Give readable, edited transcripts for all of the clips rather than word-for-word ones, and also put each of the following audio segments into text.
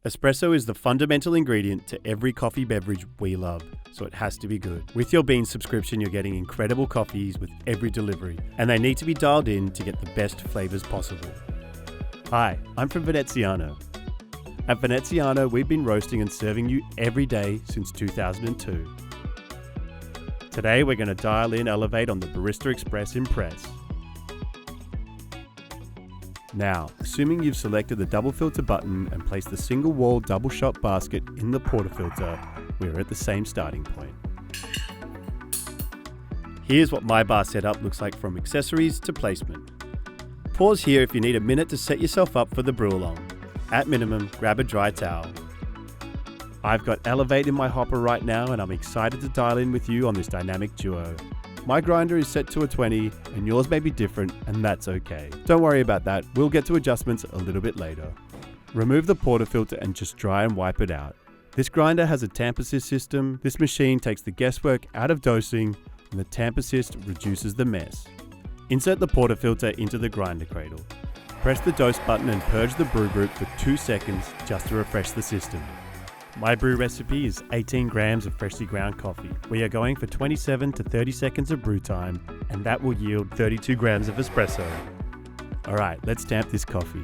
Espresso is the fundamental ingredient to every coffee beverage we love, so it has to be good. With your Beanz subscription, you're getting incredible coffees with every delivery, and they need to be dialed in to get the best flavours possible. Hi, I'm from Veneziano. At Veneziano, we've been roasting and serving you every day since 2002. Today, we're going to dial in Elevate on the Barista Express Impress. Now, assuming you've selected the double filter button and placed the single wall double shot basket in the portafilter, we're at the same starting point. Here's what my bar setup looks like from accessories to placement. Pause here if you need a minute to set yourself up for the brew along. At minimum, grab a dry towel. I've got Elevate in my hopper right now and I'm excited to dial in with you on this dynamic duo. My grinder is set to a 20 and yours may be different, and that's okay. Don't worry about that, we'll get to adjustments a little bit later. Remove the portafilter and just dry and wipe it out. This grinder has a tamp assist system. This machine takes the guesswork out of dosing and the tamp assist reduces the mess. Insert the portafilter into the grinder cradle. Press the dose button and purge the brew group for 2 seconds just to refresh the system. My brew recipe is 18 grams of freshly ground coffee. We are going for 27 to 30 seconds of brew time, and that will yield 32 grams of espresso. Alright, let's tamp this coffee.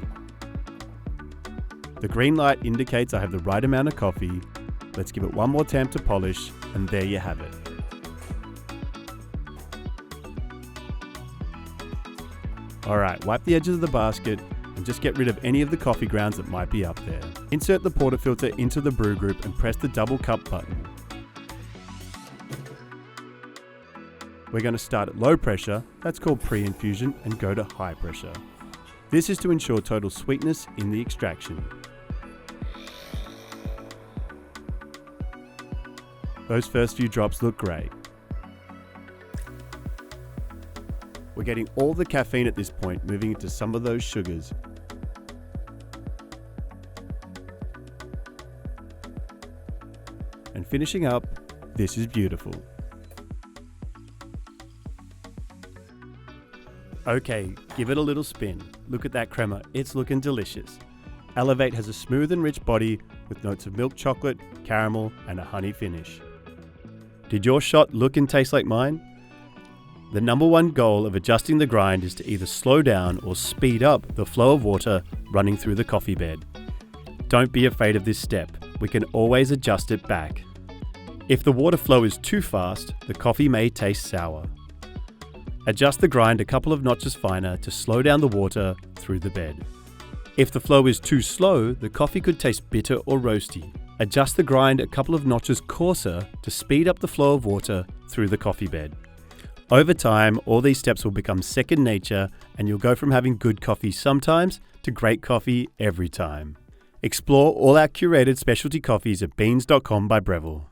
The green light indicates I have the right amount of coffee. Let's give it one more tamp to polish, and there you have it. Alright, wipe the edges of the basket and just get rid of any of the coffee grounds that might be up there. Insert the portafilter into the brew group and press the double cup button. We're going to start at low pressure, that's called pre-infusion, and go to high pressure. This is to ensure total sweetness in the extraction. Those first few drops look great. We're getting all the caffeine at this point, moving into some of those sugars. And finishing up, this is beautiful. Okay, give it a little spin. Look at that crema, it's looking delicious. Elevate has a smooth and rich body with notes of milk chocolate, caramel, and a honey finish. Did your shot look and taste like mine? The number one goal of adjusting the grind is to either slow down or speed up the flow of water running through the coffee bed. Don't be afraid of this step. We can always adjust it back. If the water flow is too fast, the coffee may taste sour. Adjust the grind a couple of notches finer to slow down the water through the bed. If the flow is too slow, the coffee could taste bitter or roasty. Adjust the grind a couple of notches coarser to speed up the flow of water through the coffee bed. Over time, all these steps will become second nature and you'll go from having good coffee sometimes to great coffee every time. Explore all our curated specialty coffees at beanz.com by Breville.